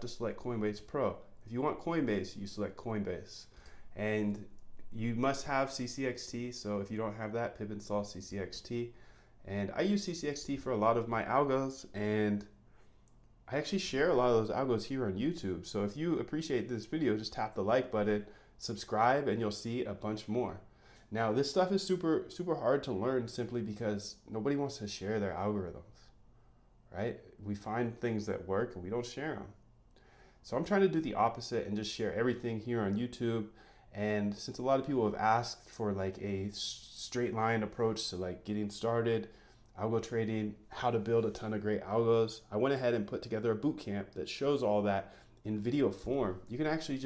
to select Coinbase Pro. If you want Coinbase, you select Coinbase. And you must have CCXT, so if you don't have that, pip install CCXT. And I use CCXT for a lot of my algos, and I actually share a lot of those algos here on YouTube. So if you appreciate this video, just tap the like button, subscribe, and you'll see a bunch more. Now, this stuff is super hard to learn simply because nobody wants to share their algorithms, right? We find things that work and we don't share them. So I'm trying to do the opposite and just share everything here on YouTube. And since a lot of people have asked for like a straight line approach to like getting started, algo trading, how to build a ton of great algos, I went ahead and put together a bootcamp that shows all that in video form. You can actually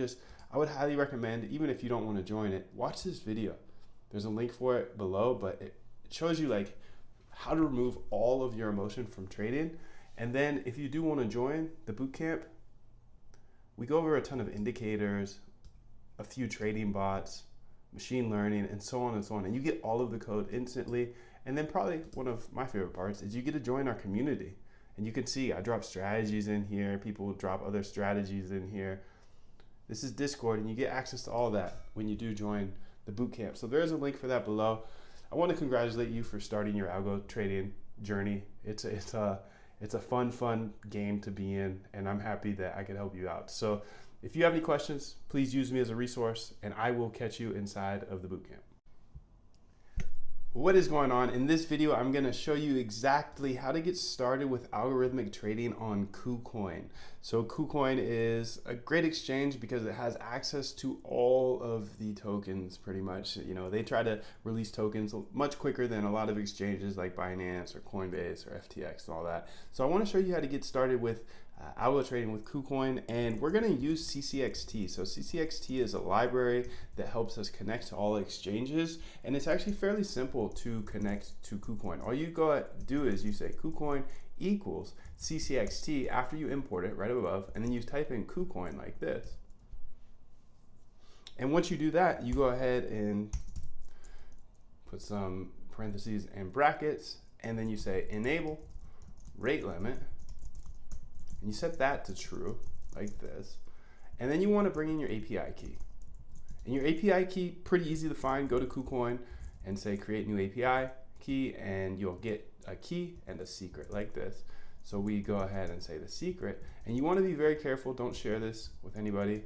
I would highly recommend, even if you don't want to join it, watch this video. There's a link for it below, but it shows you like how to remove all of your emotion from trading. And then if you do want to join the bootcamp, we go over a ton of indicators, a few trading bots, machine learning, and so on and so on. And you get all of the code instantly. And then probably one of my favorite parts is you get to join our community. And you can see I drop strategies in here. People will drop other strategies in here. This is Discord, and you get access to all that when you do join the bootcamp. So there's a link for that below. I want to congratulate you for starting your algo trading journey. It's a fun game to be in, and I'm happy that I can help you out. So if you have any questions, please use me as a resource, and I will catch you inside of the bootcamp. What is going on? In this video, I'm going to show you exactly how to get started with algorithmic trading on KuCoin. So KuCoin is a great exchange because it has access to all of the tokens pretty much. You know, they try to release tokens much quicker than a lot of exchanges like Binance or Coinbase or FTX and all that. So I want to show you how to get started with algo trading with KuCoin, and we're going to use CCXT. So CCXT is a library that helps us connect to all exchanges, and it's actually fairly simple to connect to KuCoin. All you go do is you say KuCoin equals CCXT after you import it right above, and then you type in KuCoin like this. And once you do that, you go ahead and put some parentheses and brackets, and then you say enable rate limit. And you set that to true, like this. And then you want to bring in your API key. And your API key, pretty easy to find. Go to KuCoin and say create new API key, and you'll get a key and a secret like this. So we go ahead and say the secret. And you want to be very careful. Don't share this with anybody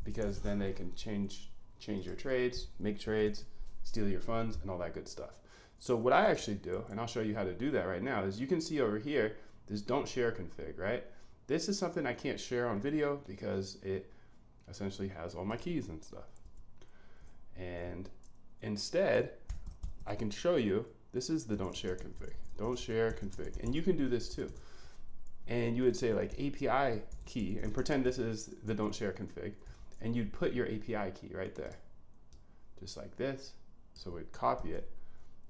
because then they can change your trades, make trades, steal your funds, and all that good stuff. So what I actually do, and I'll show you how to do that right now, is you can see over here, this don't share config, right? This is something I can't share on video because it essentially has all my keys and stuff. And instead, I can show you, this is the don't share config. Don't share config. And you can do this too. And you would say like API key, and pretend this is the don't share config, and you'd put your API key right there. Just like this. So we'd copy it,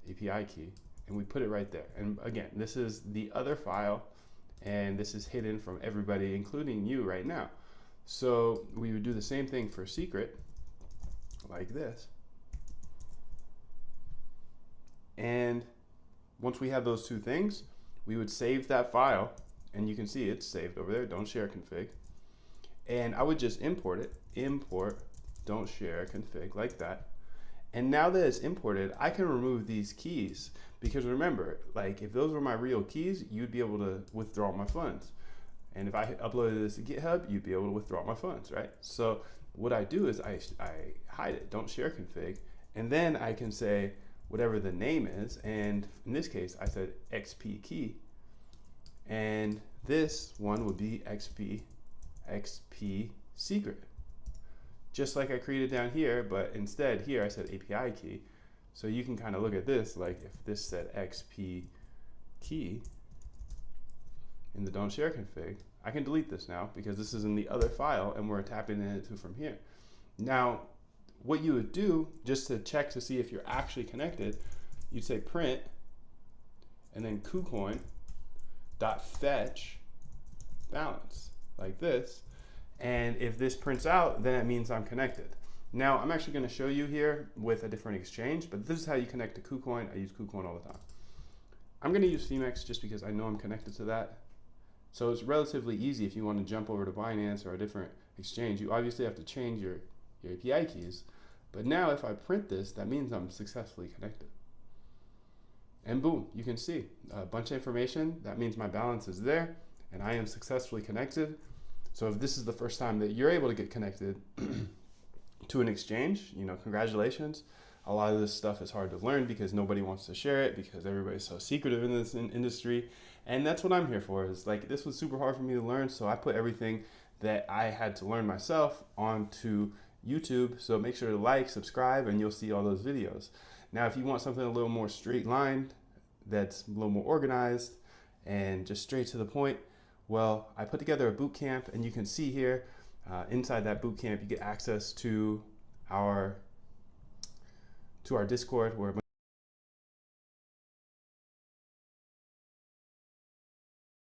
API key, and we put it right there. And again, this is the other file, and this is hidden from everybody, including you right now. So we would do the same thing for secret, like this. And once we have those two things, we would save that file, and you can see it's saved over there, don't share config. And I would just import it, import don't share config, like that. And now that it's imported, I can remove these keys because remember, like if those were my real keys, you'd be able to withdraw my funds. And if I uploaded this to GitHub, you'd be able to withdraw my funds, right? So what I do is I hide it, don't share config, and then I can say whatever the name is. And in this case, I said XP key. And this one would be XP secret. Just like I created down here, but instead here I said API key. So you can kind of look at this, like if this said XP key in the don't share config, I can delete this now because this is in the other file and we're tapping into from here. Now, what you would do just to check to see if you're actually connected, you'd say print and then KuCoin.fetch balance like this. And if this prints out, then it means I'm connected. Now, I'm actually going to show you here with a different exchange, but this is how you connect to KuCoin. I use KuCoin all the time. I'm going to use Phemex just because I know I'm connected to that. So it's relatively easy if you want to jump over to Binance or a different exchange. You obviously have to change your API keys. But now if I print this, that means I'm successfully connected. And boom, you can see a bunch of information. That means my balance is there and I am successfully connected. So if this is the first time that you're able to get connected to an exchange, you know, congratulations. A lot of this stuff is hard to learn because nobody wants to share it because everybody's so secretive in this industry. And that's what I'm here for. Is like, this was super hard for me to learn, so I put everything that I had to learn myself onto YouTube. So make sure to like, subscribe, and you'll see all those videos. Now, if you want something a little more straight lined, that's a little more organized and just straight to the point, well, I put together a boot camp, and you can see here inside that boot camp, you get access to our Discord, where